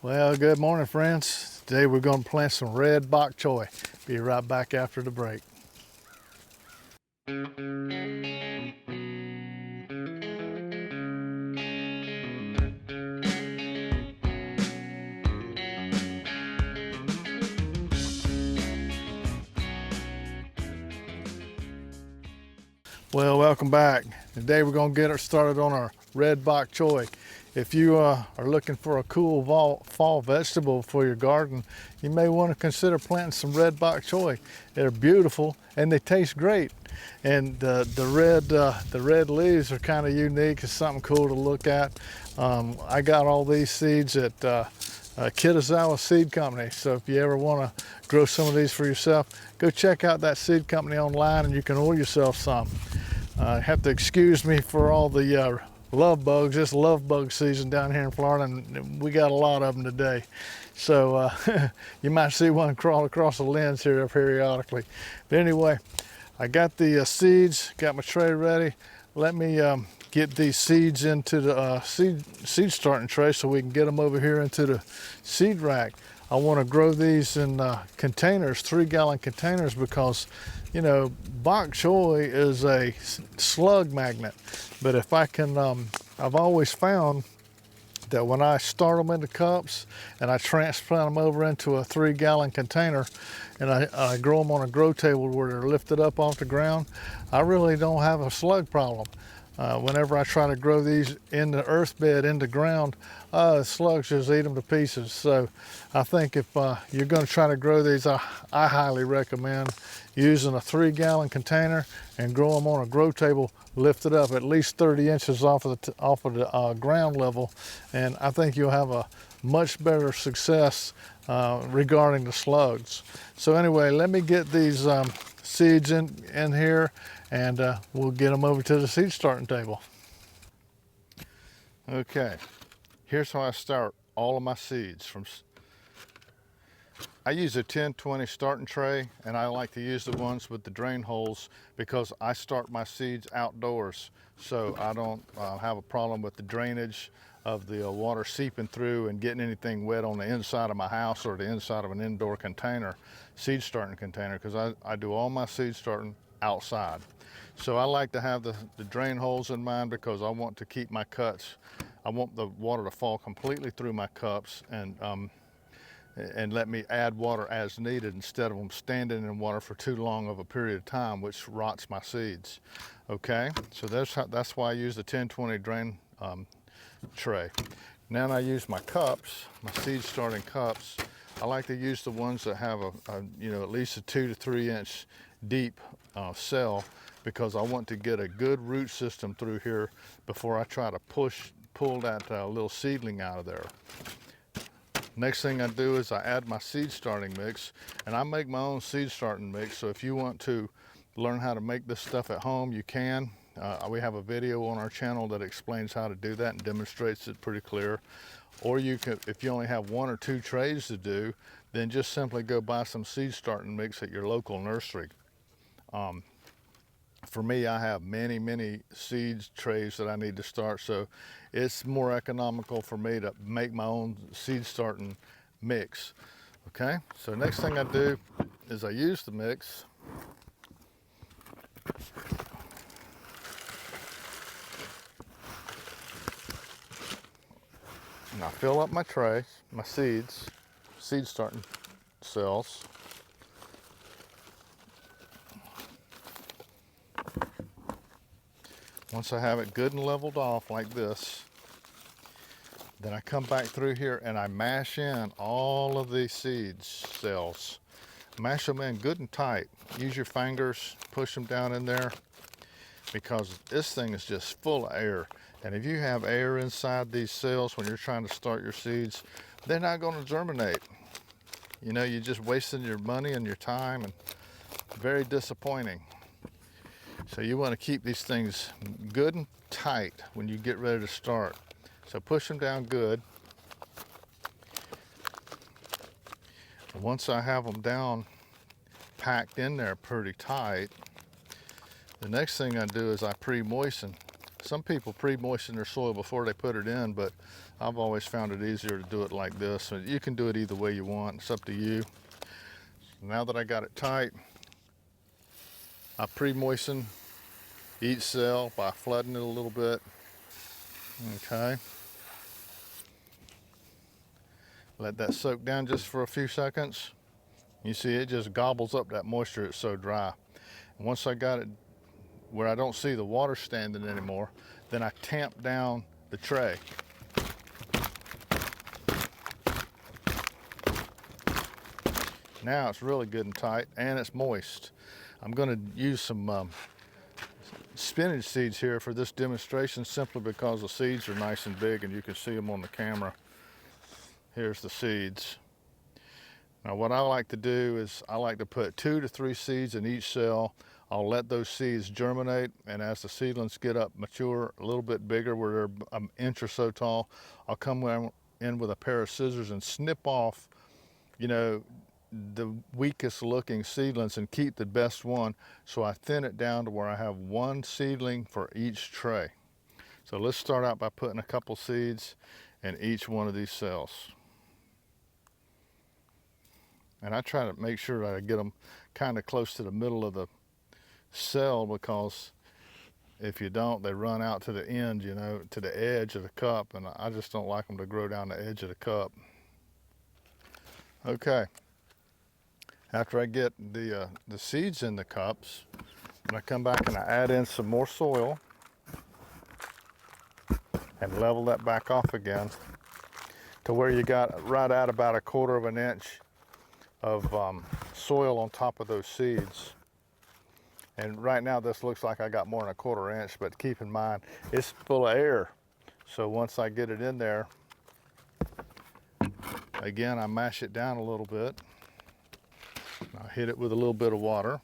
Well, good morning, friends. Today we're going to plant some red bok choy. Be right back after the break. Well, welcome back. Today we're going to get started on our red bok choy. If you are looking for a cool fall vegetable for your garden, you may want to consider planting some red bok choy. They're beautiful and they taste great. And the red leaves are kind of unique. It's something cool to look at. I got all these seeds at Kitazawa Seed Company. So if you ever want to grow some of these for yourself, go check out that seed company online and you can order yourself some. Have to excuse me for all the love bugs. It's love bug season down here in Florida, and we got a lot of them today. So you might see one crawl across the lens here periodically. But anyway, I got the seeds, got my tray ready. Let me get these seeds into the seed starting tray so we can get them over here into the seed rack. I want to grow these in containers, 3-gallon containers, because you know, bok choy is a slug magnet. But if I can, I've always found that when I start them into cups and I transplant them over into a 3-gallon container and I grow them on a grow table where they're lifted up off the ground, I really don't have a slug problem. Whenever I try to grow these in the earth bed, in the ground, slugs just eat them to pieces. So I think if you're going to try to grow these, I highly recommend using a 3-gallon container and grow them on a grow table lifted up at least 30 inches off of the ground level. And I think you'll have a much better success regarding the slugs. So anyway, let me get these seeds in here and we'll get them over to the seed starting table. Okay, here's how I start all of my seeds. I use a 10-20 starting tray, and I like to use the ones with the drain holes because I start my seeds outdoors, so I don't have a problem with the drainage of the water seeping through and getting anything wet on the inside of my house or the inside of an indoor container, seed starting container, because I do all my seed starting outside. So I like to have the drain holes in mind because I want to keep my cuts. I want the water to fall completely through my cups and let me add water as needed instead of them standing in water for too long of a period of time, which rots my seeds. Okay, so that's why I use the 10-20 drain tray. Now I use my cups, my seed starting cups. I like to use the ones that have at least a 2 to 3 inch deep cell, because I want to get a good root system through here before I try to pull that little seedling out of there. Next thing I do is I add my seed starting mix, and I make my own seed starting mix. So if you want to learn how to make this stuff at home, you can. We have a video on our channel that explains how to do that and demonstrates it pretty clear. Or you can, if you only have 1 or 2 trays to do, then just simply go buy some seed starting mix at your local nursery. For me, I have many seeds trays that I need to start, so it's more economical for me to make my own seed starting mix. Okay, so next thing I do is I use the mix. And I fill up my tray, my seed starting cells. Once I have it good and leveled off like this, then I come back through here and I mash in all of these seed cells. Mash them in good and tight. Use your fingers, push them down in there, because this thing is just full of air. And if you have air inside these cells when you're trying to start your seeds, they're not going to germinate. You know, you're just wasting your money and your time, and very disappointing. So you want to keep these things good and tight when you get ready to start. So push them down good. Once I have them down, packed in there pretty tight, the next thing I do is I pre-moisten Some people pre-moisten their soil before they put it in, but I've always found it easier to do it like this. And you can do it either way you want. It's up to you. Now that I got it tight, I pre-moisten each cell by flooding it a little bit. Okay. Let that soak down just for a few seconds. You see it just gobbles up that moisture, it's so dry. And once I got it where I don't see the water standing anymore, then I tamp down the tray. Now it's really good and tight and it's moist. I'm going to use some spinach seeds here for this demonstration simply because the seeds are nice and big and you can see them on the camera. Here's the seeds. Now what I like to do is I like to put 2 to 3 seeds in each cell. I'll let those seeds germinate, and as the seedlings get up mature, a little bit bigger where they're an inch or so tall, I'll come in with a pair of scissors and snip off, you know, the weakest looking seedlings and keep the best one. So I thin it down to where I have 1 seedling for each tray. So let's start out by putting a couple seeds in each one of these cells. And I try to make sure that I get them kind of close to the middle of the cell, because if you don't, they run out to the end, you know, to the edge of the cup, and I just don't like them to grow down the edge of the cup. Okay. After I get the seeds in the cups, I'm going to come back and I add in some more soil and level that back off again to where you got right at about 1/4 of an inch of soil on top of those seeds. And right now this looks like I got more than 1/4 inch, but keep in mind it's full of air. So once I get it in there, again I mash it down a little bit. I hit it with a little bit of water.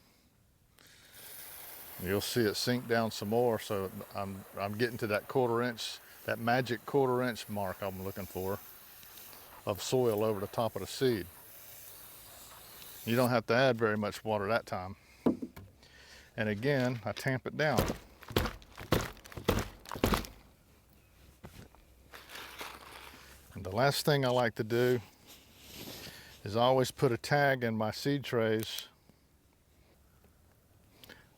You'll see it sink down some more, so I'm getting to that 1/4 inch, that magic 1/4 inch mark I'm looking for of soil over the top of the seed. You don't have to add very much water that time. And again, I tamp it down. And the last thing I like to do is I always put a tag in my seed trays.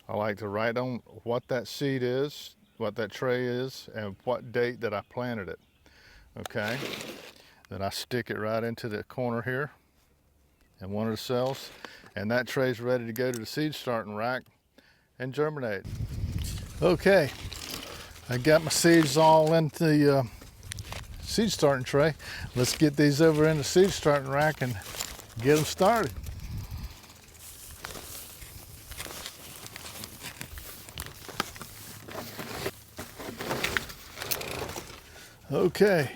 I like to write on what that seed is, what that tray is, and what date that I planted it. Okay? Then I stick it right into the corner here in one of the cells, and that tray's ready to go to the seed starting rack and germinate. Okay, I got my seeds all into the seed starting tray. Let's get these over in the seed starting rack and get them started. Okay,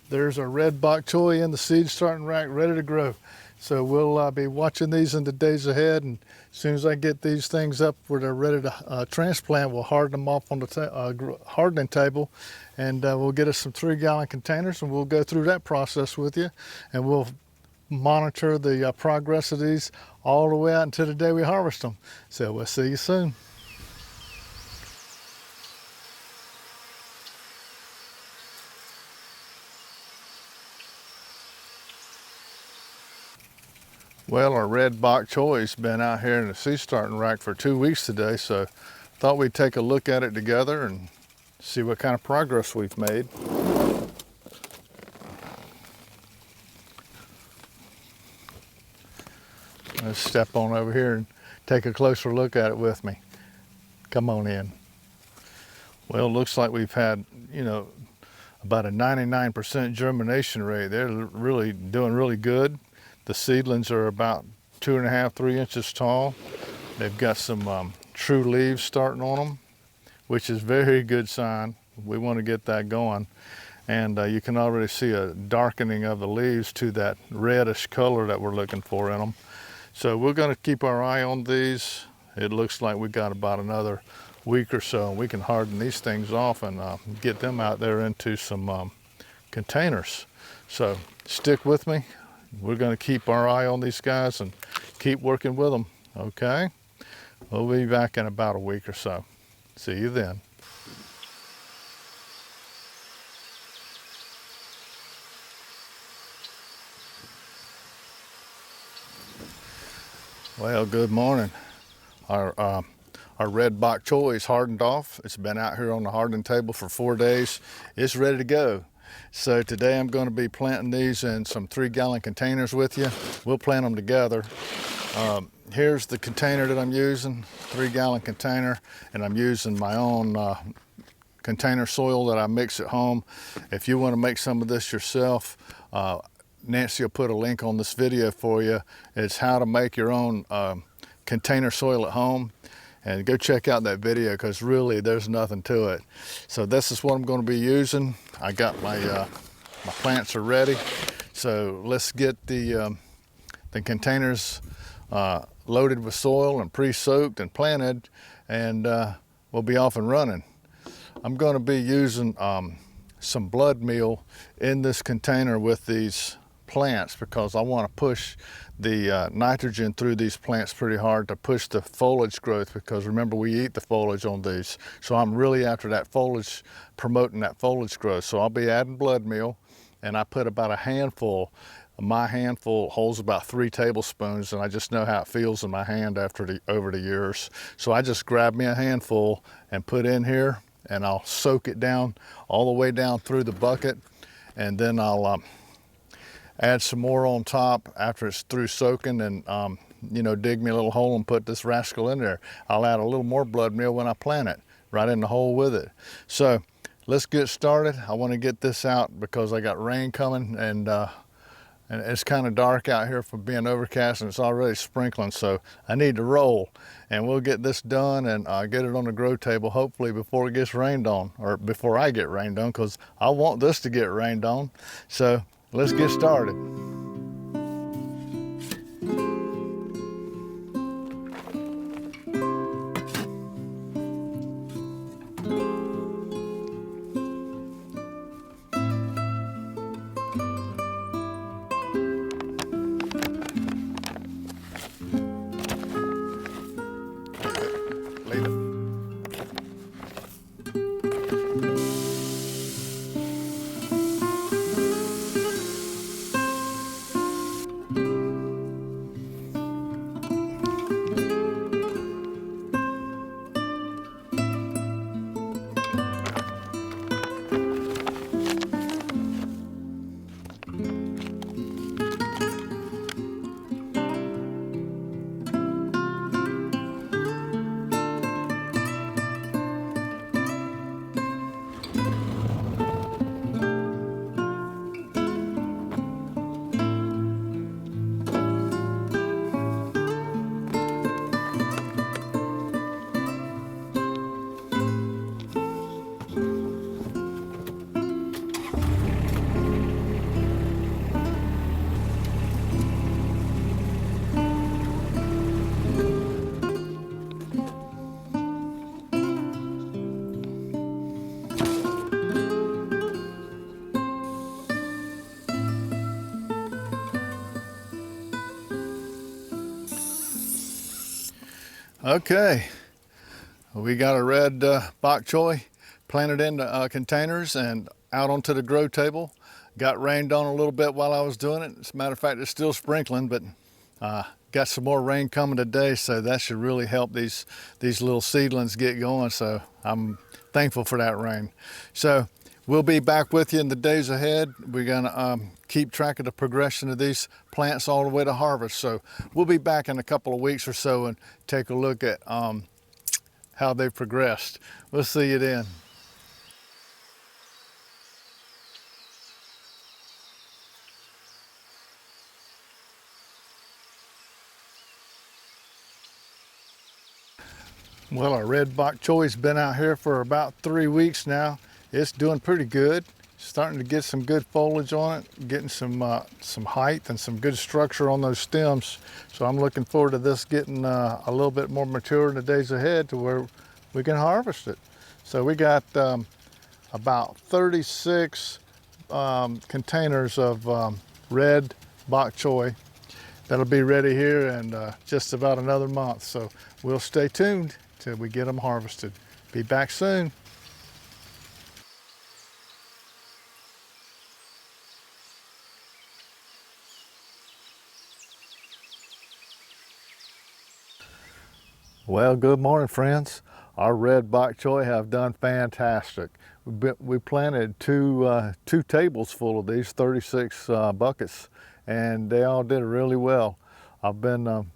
there's our red bok choy in the seed starting rack ready to grow. So we'll be watching these in the days ahead, and as soon as I get these things up where they're ready to transplant, we'll harden them off on the hardening table, and we'll get us some 3-gallon containers, and we'll go through that process with you, and we'll monitor the progress of these all the way out until the day we harvest them. So we'll see you soon. Well, our red bok choy's been out here in the seed starting rack for 2 weeks today, so thought we'd take a look at it together and see what kind of progress we've made. Let's step on over here and take a closer look at it with me. Come on in. Well, it looks like we've had, you know, about a 99% germination rate. They're really doing really good. The seedlings are about 2.5, 3 inches tall. They've got some true leaves starting on them, which is a very good sign. We want to get that going. And you can already see a darkening of the leaves to that reddish color that we're looking for in them. So we're going to keep our eye on these. It looks like we got about another week or so. We can harden these things off and get them out there into some containers. So stick with me. We're going to keep our eye on these guys and keep working with them, okay? We'll be back in about a week or so. See you then. Well, good morning. Our red Bok Choy is hardened off. It's been out here on the hardening table for 4 days. It's ready to go. So today I'm going to be planting these in some 3-gallon containers with you. We'll plant them together. Here's the container that I'm using, 3-gallon container, and I'm using my own container soil that I mix at home. If you want to make some of this yourself, Nancy will put a link on this video for you. It's how to make your own container soil at home, and go check out that video because really there's nothing to it. So this is what I'm going to be using. I got my my plants are ready, so let's get the containers loaded with soil and pre-soaked and planted, and we'll be off and running. I'm going to be using some blood meal in this container with these plants because I want to push the nitrogen through these plants pretty hard to push the foliage growth, because remember, we eat the foliage on these. So I'm really after that foliage, promoting that foliage growth. So I'll be adding blood meal, and I put about a handful. My handful holds about 3 tablespoons, and I just know how it feels in my hand over the years. So I just grab me a handful and put in here, and I'll soak it down all the way down through the bucket, and then I'll add some more on top after it's through soaking, and you know, dig me a little hole and put this rascal in there. I'll add a little more blood meal when I plant it, right in the hole with it. So let's get started. I want to get this out because I got rain coming, and it's kind of dark out here from being overcast, and it's already sprinkling, so I need to roll. And we'll get this done and get it on the grow table, hopefully before it gets rained on, or before I get rained on, because I want this to get rained on. So let's get started. Leave it. Okay, we got a red Bok Choy planted in the containers and out onto the grow table. Got rained on a little bit while I was doing it. As a matter of fact, it's still sprinkling, but got some more rain coming today, so that should really help these little seedlings get going. So I'm thankful for that rain. So we'll be back with you in the days ahead. We're gonna keep track of the progression of these plants all the way to harvest. So we'll be back in a couple of weeks or so and take a look at how they've progressed. We'll see you then. Well, our red Bok Choy's been out here for about 3 weeks now. It's doing pretty good. Starting to get some good foliage on it, getting some height and some good structure on those stems. So I'm looking forward to this getting a little bit more mature in the days ahead to where we can harvest it. So we got about 36 containers of red Bok Choy that'll be ready here in just about another month. So we'll stay tuned till we get them harvested. Be back soon. Well, good morning, friends. Our red bok choy have done fantastic. We planted two tables full of these 36 buckets, and they all did really well. I've been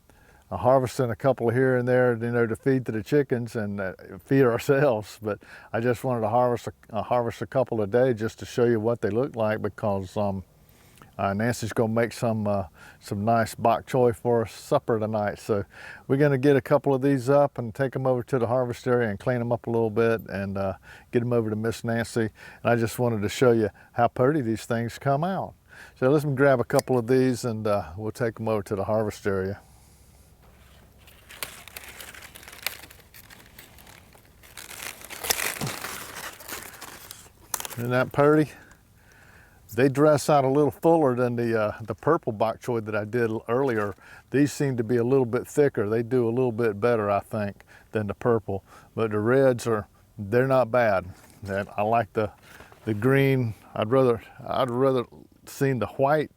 harvesting a couple here and there, to feed to the chickens and feed ourselves. But I just wanted to harvest a couple a day just to show you what they look like, because Nancy's gonna make some nice bok choy for supper tonight. So we're gonna get a couple of these up and take them over to the harvest area and clean them up a little bit and get them over to Miss Nancy. And I just wanted to show you how pretty these things come out. So let's grab a couple of these and we'll take them over to the harvest area. Isn't that pretty? They dress out a little fuller than the purple bok choy that I did earlier. These seem to be a little bit thicker. They do a little bit better, I think, than the purple. But the reds they're not bad. I like the green. I'd rather seen the white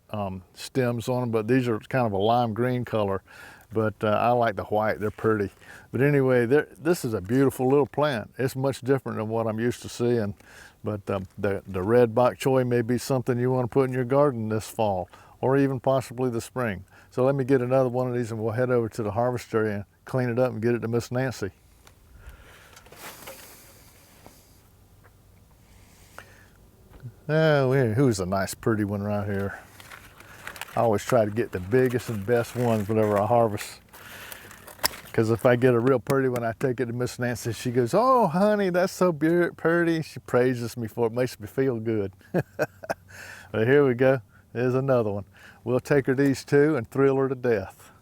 stems on them, but these are kind of a lime green color. But I like the white. They're pretty. But anyway, this is a beautiful little plant. It's much different than what I'm used to seeing. But the red bok choy may be something you want to put in your garden this fall, or even possibly the spring. So let me get another one of these and we'll head over to the harvest area and clean it up and get it to Miss Nancy. Oh, who's a nice pretty one right here? I always try to get the biggest and best ones whenever I harvest. Because if I get a real pretty one, I take it to Miss Nancy. She goes, "Oh, honey, that's so pretty." She praises me for it, makes me feel good. But here we go. There's another one. We'll take her these two and thrill her to death.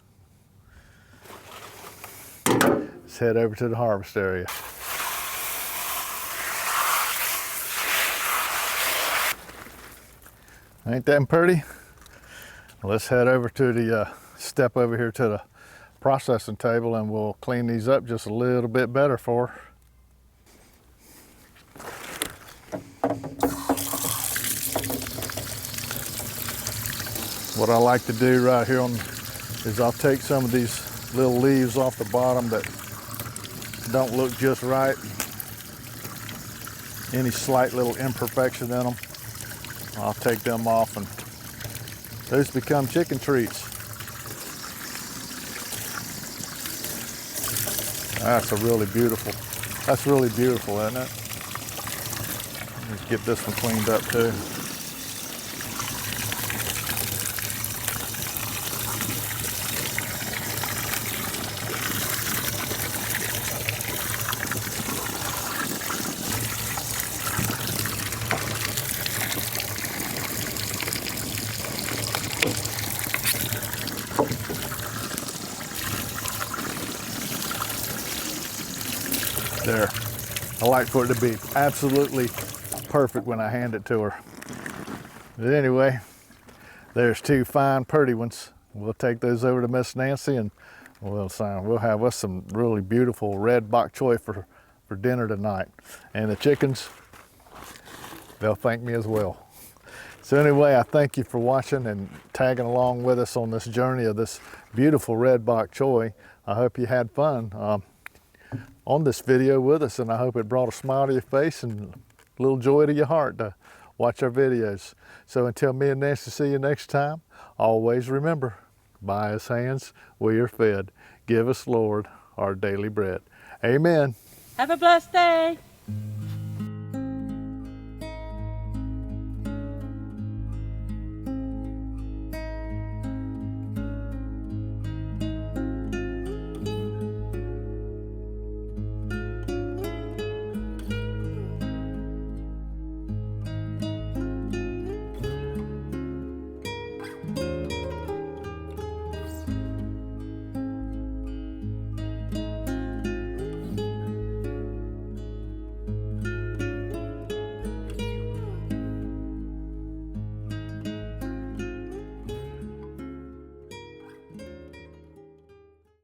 Let's head over to the harvest area. Ain't that pretty? Let's head over to the step over here to the processing table and we'll clean these up just a little bit better for her. What I like to do right here is I'll take some of these little leaves off the bottom that don't look just right. Any slight little imperfection in them, I'll take them off, and those become chicken treats. That's really beautiful, isn't it? Let's get this one cleaned up too. There. I like for it to be absolutely perfect when I hand it to her. But anyway, there's two fine, pretty ones. We'll take those over to Miss Nancy and we'll have us some really beautiful red bok choy for dinner tonight. And the chickens, they'll thank me as well. So anyway, I thank you for watching and tagging along with us on this journey of this beautiful red bok choy. I hope you had fun on this video with us, and I hope it brought a smile to your face and a little joy to your heart to watch our videos. So until me and Nancy see you next time, always remember, by His hands we are fed. Give us, Lord, our daily bread. Amen. Have a blessed day.